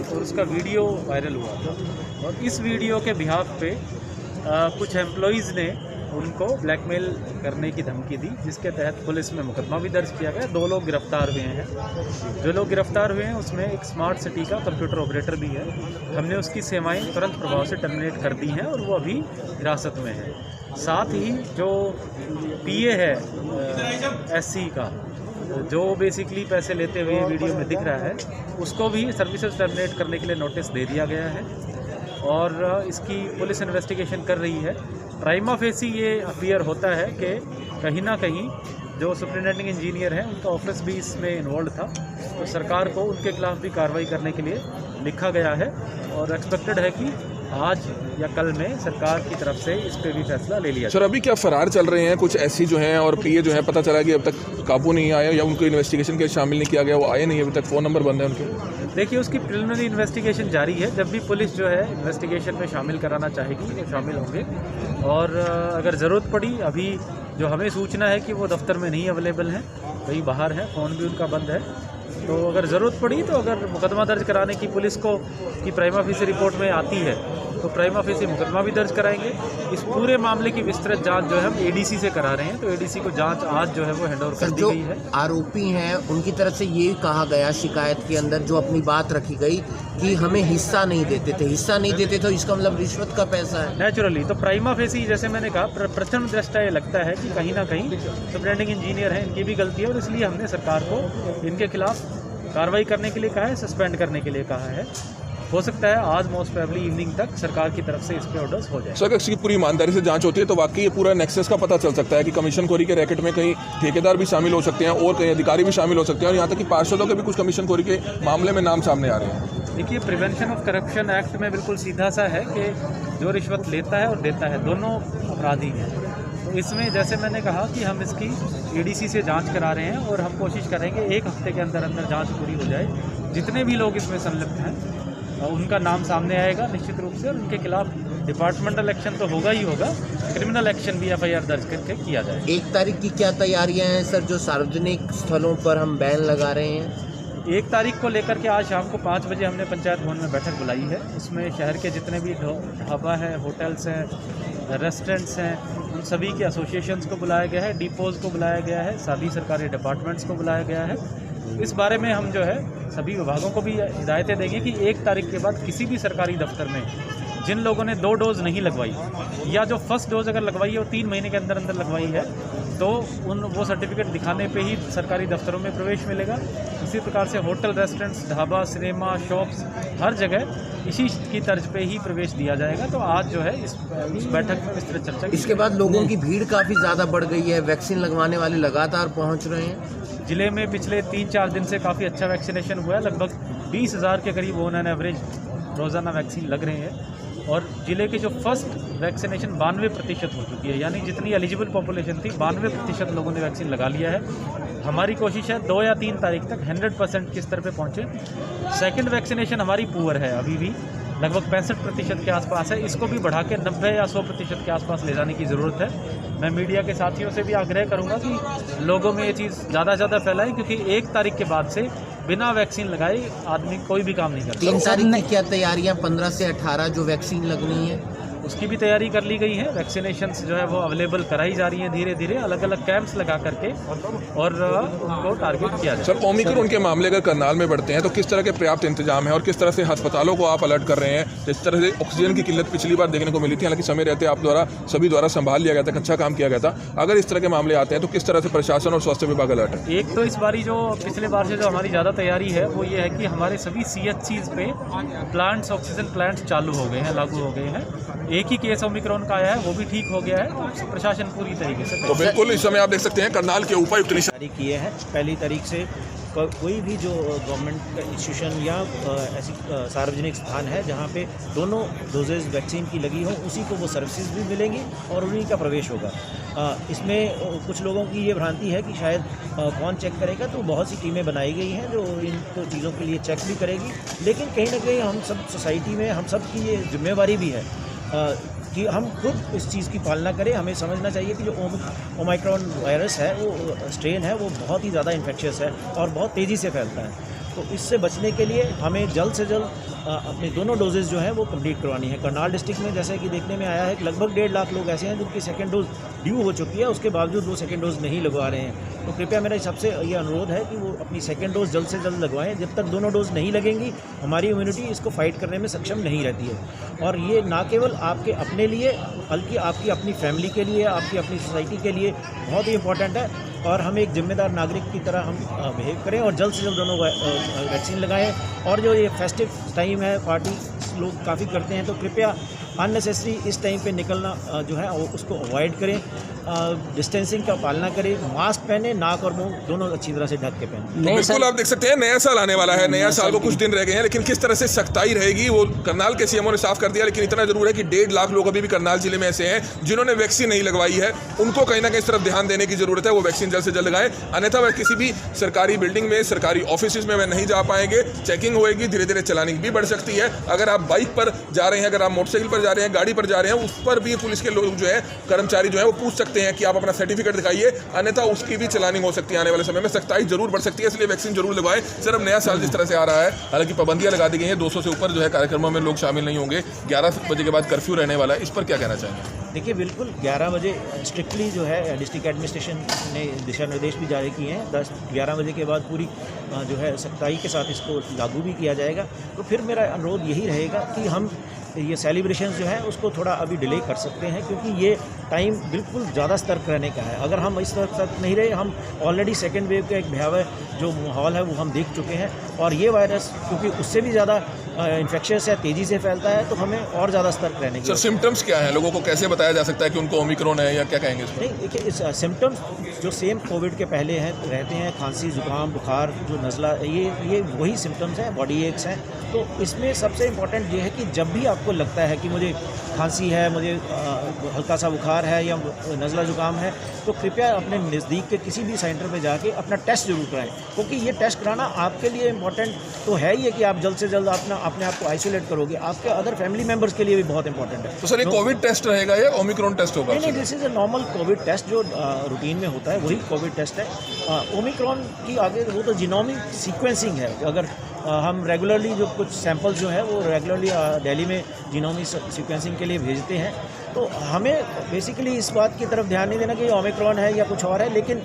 और उसका video viral हुआ था। और इस वीडियो के बिहाफ पे कुछ एम्प्लॉइज़ ने उनको ब्लैकमेल करने की धमकी दी, जिसके तहत पुलिस में मुकदमा भी दर्ज किया गया। 2 लोग गिरफ्तार हुए हैं। जो लोग गिरफ्तार हुए हैं उसमें एक स्मार्ट सिटी का कंप्यूटर ऑपरेटर भी है। हमने उसकी सेवाएं तुरंत प्रभाव से टर्मिनेट कर दी हैं और वो अभी हिरासत में है। साथ ही जो पीए है एससी का, जो बेसिकली पैसे लेते हुए वीडियो में दिख रहा है, उसको भी सर्विसेज टर्मिनेट करने के लिए नोटिस दे दिया गया है और इसकी पुलिस इन्वेस्टिगेशन कर रही है। प्राइमा फेसी ये अपीयर होता है कि कहीं ना कहीं जो सुपरिटेंडिंग इंजीनियर हैं उनका ऑफिस भी इसमें इन्वॉल्व था, तो सरकार को उनके खिलाफ भी कार्रवाई करने के लिए लिखा गया है और एक्सपेक्टेड है कि आज या कल में सरकार की तरफ से इस पे भी फैसला ले लिया। सर अभी क्या फरार चल रहे हैं कुछ ऐसी जो हैं और पीए जो है, पता चला कि अब तक काबू नहीं आया या उनको इन्वेस्टिगेशन के शामिल नहीं किया गया, वो आए नहीं अभी तक, फ़ोन नंबर बंद है उनके? देखिए, उसकी प्रिलिमिनरी इन्वेस्टिगेशन जारी है। जब भी पुलिस जो है इन्वेस्टिगेशन में शामिल कराना चाहेगी वो शामिल होंगे और अगर ज़रूरत पड़ी, अभी जो हमें सूचना है कि वो दफ्तर में नहीं अवेलेबल हैं, कहीं बाहर हैं, फ़ोन भी उनका बंद है, तो अगर ज़रूरत पड़ी तो अगर मुकदमा दर्ज कराने की पुलिस को की प्राइमा फेसी रिपोर्ट में आती है तो प्राइमा फेसी मुकदमा भी दर्ज कराएंगे। इस पूरे मामले की विस्तृत जांच जो है हम एडीसी से करा रहे हैं, तो एडीसी को जांच आज जो है वो हैंडओवर कर दी गई है। आरोपी हैं उनकी तरफ से ये कहा गया शिकायत के अंदर, जो अपनी बात रखी गई कि हमें हिस्सा नहीं देते थे, हिस्सा नहीं देते तो इसका मतलब रिश्वत का पैसा है। नेचुरली तो प्राइमा फेसी, जैसे मैंने कहा, प्रथम दृष्टया ये लगता है कि कहीं ना कहीं सुपरिटेंडिंग इंजीनियर हैं, इनकी भी गलती है और इसलिए हमने सरकार को इनके खिलाफ कार्रवाई करने के लिए कहा है, सस्पेंड करने के लिए कहा है। हो सकता है आज मोस्ट प्रोबेबली इवनिंग तक सरकार की तरफ से इस पे ऑर्डर्स हो जाए। सर अगर इसकी पूरी ईमानदारी से जांच होती है तो वाकई ये पूरा नेक्सस का पता चल सकता है कि कमीशन खोरी के रैकेट में कहीं ठेकेदार भी शामिल हो सकते हैं और कहीं अधिकारी भी शामिल हो सकते हैं और यहाँ तक कि पार्षदों के भी कुछ कमीशन खोरी के मामले में नाम सामने आ रहे हैं। देखिए, प्रिवेंशन ऑफ करप्शन एक्ट में बिल्कुल सीधा सा है कि जो रिश्वत लेता है और देता है दोनों अपराधी हैं। तो इसमें जैसे मैंने कहा कि हम इसकी एडीसी से जांच करा रहे हैं और हम कोशिश करेंगे 1 हफ्ते के अंदर अंदर जांच पूरी हो जाए। जितने भी लोग इसमें संलिप्त हैं उनका नाम सामने आएगा निश्चित रूप से और उनके खिलाफ डिपार्टमेंटल एक्शन तो होगा ही होगा, क्रिमिनल एक्शन भी एफआईआर दर्ज करके किया जाए। 1 तारीख की क्या तैयारियां हैं सर, जो सार्वजनिक स्थलों पर हम बैन लगा रहे हैं? 1 तारीख को लेकर के आज शाम को 5 बजे हमने पंचायत भवन में बैठक बुलाई है। उसमें शहर के जितने भी ढाबा हैं, होटल्स हैं, रेस्टोरेंट्स हैं, उन सभी के एसोसिएशंस को बुलाया गया है, डिपोज़ को बुलाया गया है, सभी सरकारी डिपार्टमेंट्स को बुलाया गया है। इस बारे में हम जो है सभी विभागों को भी हिदायतें देंगे कि 1 तारीख के बाद किसी भी सरकारी दफ्तर में जिन लोगों ने 2 डोज नहीं लगवाई या जो फर्स्ट डोज अगर लगवाई है वो 3 महीने के अंदर अंदर लगवाई है, तो वो सर्टिफिकेट दिखाने पे ही सरकारी दफ्तरों में प्रवेश मिलेगा। इसी प्रकार से hotel, restaurants, dhaba, cinema, shops, हर जगह इसी की तर्ज पे ही प्रवेश दिया जाएगा। तो आज जो है इस बैठक में विस्तृत चर्चा की। इसके बाद लोगों की भीड़ काफ़ी ज़्यादा बढ़ गई है, वैक्सीन लगवाने वाले लगातार पहुँच रहे हैं। जिले में पिछले 3-4 दिन से काफ़ी अच्छा वैक्सीनेशन हुआ है। लगभग 20,000 के करीब ऑन एन एवरेज रोज़ाना वैक्सीन लग रहे हैं और जिले की जो फर्स्ट वैक्सीनेशन 92% हो चुकी है, यानी जितनी एलिजिबल पॉपुलेशन थी 92% लोगों ने वैक्सीन लगा लिया है। हमारी कोशिश है 2 या 3 तारीख तक 100% के स्तर पे पहुँचे। सेकंड वैक्सीनेशन हमारी पुअर है, अभी भी लगभग 65% के आसपास है। इसको भी बढ़ा के 90 या 100% के आसपास ले जाने की ज़रूरत है। मैं मीडिया के साथियों से भी आग्रह करूंगा कि लोगों में ये चीज़ ज़्यादा से ज़्यादा फैलाए, क्योंकि 1 तारीख के बाद से बिना वैक्सीन लगाए आदमी कोई भी काम नहीं करता। 3 तारीख की क्या तैयारियां? 15 से 18 जो वैक्सीन लगनी है उसकी भी तैयारी कर ली गई है। वैक्सीनेशंस जो है वो अवेलेबल कराई जा रही हैं धीरे धीरे, अलग अलग कैंप्स लगा करके और उनको टारगेट किया जाए। सर ओमिक्रॉन के मामले अगर करनाल में बढ़ते हैं तो किस तरह के पर्याप्त इंतजाम है और किस तरह से अस्पतालों को आप अलर्ट कर रहे हैं? जिस तरह से ऑक्सीजन की किल्लत पिछली बार देखने को मिली थी, हालांकि समय रहते आप द्वारा सभी द्वारा संभाल लिया गया था, अच्छा काम किया गया था। अगर इस तरह के मामले आते हैं तो किस तरह से प्रशासन और स्वास्थ्य विभाग अलर्ट है? एक तो इस बारी जो पिछले बार से जो हमारी ज़्यादा तैयारी है वो ये है कि हमारे सभी CHCs पे प्लांट्स, ऑक्सीजन प्लांट्स चालू हो गए हैं, लागू हो गए हैं। एक ही केस ओमिक्रॉन का आया है, वो भी ठीक हो गया है। तो प्रशासन पूरी तरीके से तो बिल्कुल इस समय आप देख सकते हैं करनाल के उपायुक्त जारी किए हैं। पहली तारीख से कोई भी जो गवर्नमेंट इंस्टीट्यूशन या ऐसी सार्वजनिक स्थान है जहाँ पे दोनों डोजेज वैक्सीन की लगी हो, उसी को वो सर्विसेज भी मिलेंगी और उन्हीं का प्रवेश होगा। इसमें कुछ लोगों की ये भ्रांति है कि शायद कौन चेक करेगा, तो बहुत सी टीमें बनाई गई हैं जो इन चीज़ों के लिए चेक भी करेगी। लेकिन कहीं ना कहीं हम सब सोसाइटी में हम सब की ये जिम्मेवारी भी है कि हम खुद इस चीज़ की पालना करें। हमें समझना चाहिए कि जो ओमिक्रॉन वायरस है, वो स्ट्रेन है, वो बहुत ही ज़्यादा इन्फेक्शियस है और बहुत तेज़ी से फैलता है। तो इससे बचने के लिए हमें जल्द से जल्द अपने दोनों डोजेज़ जो हैं वो कंप्लीट करवानी है। करनाल डिस्ट्रिक्ट में जैसे कि देखने में आया है कि लगभग 1.5 लाख लोग ऐसे हैं जिनकी सेकेंड डोज ड्यू हो चुकी है, उसके बावजूद वो सेकेंड डोज नहीं लगवा रहे हैं। तो कृपया मेरा सबसे ये अनुरोध है कि वो अपनी सेकेंड डोज जल्द से जल्द लगवाएं। जब तक दोनों डोज नहीं लगेंगी हमारी इम्यूनिटी इसको फाइट करने में सक्षम नहीं रहती है। और ये ना केवल आपके अपने लिए बल्कि आपकी अपनी फैमिली के लिए, आपकी अपनी सोसाइटी के लिए बहुत ही इंपॉर्टेंट है। और हम एक जिम्मेदार नागरिक की तरह हम बिहेव करें और जल्द से जल्द दोनों वैक्सीन लगाएं। और जो ये फेस्टिव टाइम है, पार्टी लोग काफ़ी करते हैं, तो कृपया अननेसेसरी इस टाइम पे निकलना जो है वो उसको अवॉइड करें। डिस्टेंसिंग का पालना करें, मास्क पहने, नाक और मुंह दोनों अच्छी तरह से ढक के पहने। तो बिल्कुल आप देख सकते हैं नया साल आने वाला है, नया साल को कुछ दिन रह गए हैं, लेकिन किस तरह से सख्ताई रहेगी वो करनाल के सीएमओ ने साफ कर दिया। लेकिन इतना जरूर है कि 1.5 लाख लोग अभी भी करनाल जिले में ऐसे हैं जिन्होंने वैक्सीन नहीं लगवाई है, उनको कहीं ना कहीं इस तरफ ध्यान देने की जरूरत है, वो वैक्सीन जल्द से जल्द लगाएं। अन्यथा वह किसी भी सरकारी बिल्डिंग में, सरकारी ऑफिस में वह नहीं जा पाएंगे, चेकिंग होएगी, धीरे धीरे चलानी भी बढ़ सकती है। अगर आप बाइक पर जा रहे हैं, अगर आप मोटरसाइकिल पर जा रहे हैं, गाड़ी पर जा रहे हैं, उस पर भी पुलिस के लोग जो है, कर्मचारी जो है वो पूछ सकते हैं कि आप अपना सर्टिफिकेट दिखाइए, अन्यथा उसकी भी चलानिंग हो सकती है। आने वाले समय में सख्ताई जरूर बढ़ सकती है, इसलिए वैक्सीन जरूर लगवाएं। सर, अब नया साल जिस तरह से आ रहा है, हालांकि पाबंदियां लगा दी गई हैं, 200 से ऊपर जो है कार्यक्रमों में लोग शामिल नहीं होंगे, 11 बजे के बाद कर्फ्यू रहने वाला है, इस पर क्या कहना चाहेंगे? देखिए, बिल्कुल 11 बजे स्ट्रिक्टली जो है डिस्ट्रिक्ट एडमिनिस्ट्रेशन ने दिशा निर्देश भी जारी किए हैं। 11 बजे के बाद पूरी जो है सख्ताई के साथ इसको लागू भी किया जाएगा। तो फिर मेरा अनुरोध यही रहेगा कि हम ये सेलिब्रेशंस जो है उसको थोड़ा अभी डिले कर सकते हैं, क्योंकि ये टाइम बिल्कुल ज़्यादा सतर्क रहने का है। अगर हम इस सतर्क नहीं रहे, हम ऑलरेडी सेकेंड वेव का एक भयावह जो माहौल है वो हम देख चुके हैं, और ये वायरस क्योंकि उससे भी ज़्यादा इन्फेक्शियस है, तेज़ी से फैलता है, तो हमें और ज़्यादा सतर्क रहने की। सर, सिम्टम्स क्या हैं, लोगों को कैसे बताया जा सकता है कि उनको ओमिक्रॉन है, या क्या कहेंगे इसमें? नहीं, देखिए, इस सिम्टम्स जो सेम कोविड के पहले हैं रहते हैं, खांसी, जुकाम, बुखार, जो नज़ला, ये वही सिम्टम्स हैं, बॉडी एक्स हैं। तो इसमें सबसे इम्पॉर्टेंट ये है कि जब भी आपको लगता है कि मुझे खांसी है, मुझे हल्का सा बुखार है या नज़ला जुकाम है, तो कृपया अपने नज़दीक के किसी भी सेंटर पे जाके अपना टेस्ट जरूर कराएं, क्योंकि ये टेस्ट कराना आपके लिए इम्पॉर्टेंट तो है ही है कि आप जल्द से जल्द अपने आप को आइसोलेट करोगे, आपके अदर फैमिली मेम्बर्स के लिए भी बहुत इंपॉर्टेंट है। तो सर, ये कोविड टेस्ट रहेगा या ओमिक्रॉन टेस्ट होगा? नहीं, this is a normal covid test जो रूटीन में होता है, वही कोविड टेस्ट है। ओमिक्रॉन की आगे वो तो जीनोमिक सीक्वेंसिंग है। अगर हम रेगुलरली जो कुछ सैंपल्स जो है वो रेगुलरली दिल्ली में जीनोमिक सीक्वेंसिंग के लिए भेजते हैं, तो हमें बेसिकली इस बात की तरफ ध्यान नहीं देना कि ओमिक्रॉन है या कुछ और है, लेकिन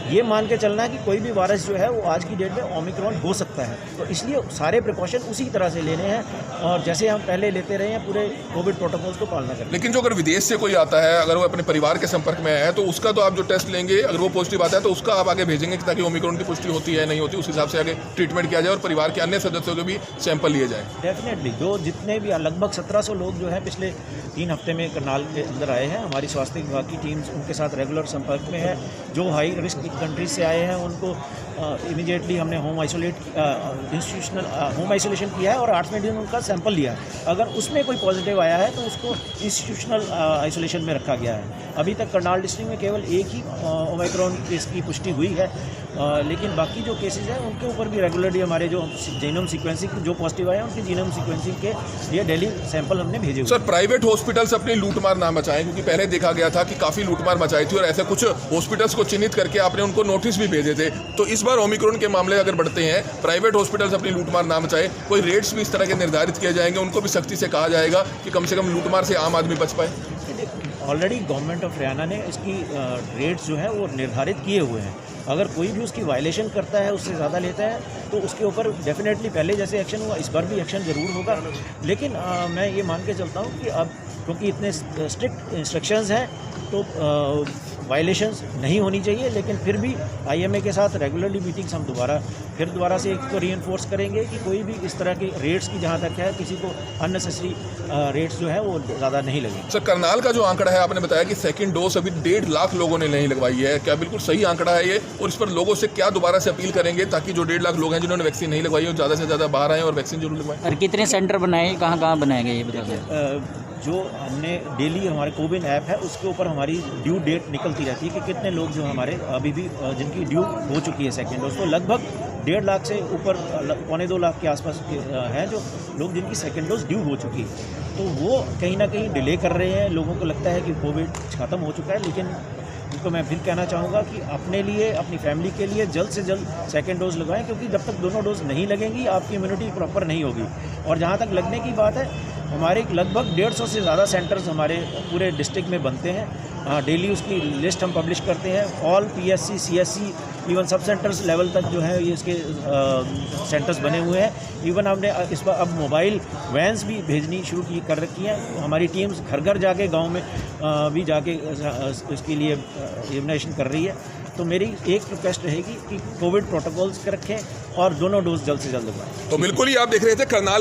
ये मान के चलना है कि कोई भी वायरस जो है वो आज की डेट में ओमिक्रॉन हो सकता है। तो इसलिए सारे प्रिकॉशन उसी तरह से लेने हैं, और जैसे हम पहले लेते रहे हैं, पूरे कोविड प्रोटोकॉल्स को पालना करें। लेकिन जो अगर विदेश से कोई आता है, अगर वो अपने परिवार के संपर्क में है, तो उसका तो आप जो टेस्ट लेंगे, अगर वो पॉजिटिव आता है तो उसका आप आगे भेजेंगे ताकि ओमिक्रॉन की पुष्टि होती है नहीं होती, उस हिसाब से आगे ट्रीटमेंट किया जाए और परिवार के अन्य सदस्यों के भी सैंपल लिए जाए। डेफिनेटली, जो जितने भी लगभग 1700 लोग जो हैं पिछले 3 हफ्ते में करनाल के अंदर आए हैं, हमारी स्वास्थ्य विभाग की टीम उनके साथ रेगुलर संपर्क में है। जो हाई रिस्क कंट्रीज से आए हैं उनको इमीडिएटली हमने होम आइसोलेशन किया है और 8वें दिन उनका सैंपल लिया है। अगर उसमें कोई पॉजिटिव आया है तो उसको इंस्टीट्यूशनल आइसोलेशन में रखा गया है। अभी तक करनाल डिस्ट्रिक्ट में केवल एक ही ओमिक्रॉन केस की पुष्टि हुई है, लेकिन बाकी जो केसेस हैं उनके ऊपर भी रेगुलरली हमारे जो जीनोम सीक्वेंसिंग जो पॉजिटिव आए हैं उनकी जीनोम सीक्वेंसिंग के लिए डेली सैंपल हमने भेजे हुए। सर, प्राइवेट हॉस्पिटल्स अपनी लूटमार ना मचाएं, क्योंकि पहले देखा गया था कि काफ़ी लूटमार मचाई थी और ऐसे कुछ हॉस्पिटल्स को चिन्हित करके आपने उनको नोटिस भी भेजे थे। तो इस बार ओमिक्रॉन के मामले अगर बढ़ते हैं, प्राइवेट हॉस्पिटल्स अपनी लूटमार ना मचाएं, कोई रेट्स भी इस तरह के निर्धारित किए जाएंगे, उनको भी सख्ती से कहा जाएगा कि कम से कम लूटमार से आम आदमी बच पाए। ऑलरेडी गवर्नमेंट ऑफ हरियाणा ने इसकी रेट्स जो है वो निर्धारित किए हुए हैं। अगर कोई भी उसकी वायलेशन करता है, उससे ज़्यादा लेता है, तो उसके ऊपर डेफिनेटली पहले जैसे एक्शन हुआ इस बार भी एक्शन ज़रूर होगा। लेकिन मैं ये मान के चलता हूँ कि अब क्योंकि इतने स्ट्रिक्ट इंस्ट्रक्शंस हैं तो वायलेशंस नहीं होनी चाहिए, लेकिन फिर भी IMA के साथ रेगुलरली मीटिंग्स हम दोबारा से एक को रीइंफोर्स करेंगे कि कोई भी इस तरह के रेट्स की जहाँ तक है किसी को अननेसेसरी रेट्स जो है वो ज़्यादा नहीं लगेंगे। सर, करनाल का जो आंकड़ा है, आपने बताया कि सेकंड डोज अभी 1.5 लाख लोगों ने नहीं लगवाई है, क्या बिल्कुल सही आंकड़ा है ये? और इस पर लोगों से क्या दोबारा से अपील करेंगे ताकि जो 1.5 लाख लोग हैं जिन्होंने वैक्सीन नहीं लगवाई है ज़्यादा से ज़्यादा बाहर आएँ और वैक्सीन जरूर लगवाएं? और कितने सेंटर बनाए, कहाँ बनाए गए, ये बता दें। जो हमने डेली हमारे कोविन ऐप है उसके ऊपर हमारी ड्यू डेट निकलती रहती है कि कितने लोग जो हमारे अभी भी जिनकी ड्यू हो चुकी है सेकेंड डोज, तो लगभग 1.5 लाख से ऊपर 1.25 लाख के आसपास हैं जो लोग जिनकी सेकेंड डोज ड्यू हो चुकी है। तो वो कहीं ना कहीं डिले कर रहे हैं। लोगों को लगता है कि कोविड ख़त्म हो चुका है, लेकिन को मैं फिर कहना चाहूँगा कि अपने लिए, अपनी फैमिली के लिए जल्द से जल्द सेकेंड डोज लगवाएं, क्योंकि जब तक दोनों डोज नहीं लगेंगी आपकी इम्यूनिटी प्रॉपर नहीं होगी। और जहाँ तक लगने की बात है, हमारे लगभग 150 से ज़्यादा सेंटर्स हमारे पूरे डिस्ट्रिक्ट में बनते हैं। डेली उसकी लिस्ट हम पब्लिश करते हैं। ऑल PSC, CSC, इवन सब सेंटर्स लेवल तक जो है ये इसके सेंटर्स बने हुए हैं। इवन हमने इस पर अब मोबाइल वैन्स भी भेजनी शुरू कर रखी हैं। हमारी टीम्स घर घर जाके, गांव में भी जाके इसके लिए इम्यूनाइजेशन कर रही है। तो मेरी एक रिक्वेस्ट रहेगी कि कोविड प्रोटोकॉल्स रखें और दोनों डोज जल्द से जल्द लगवाएं। तो बिल्कुल ही आप देख रहे थे करनाल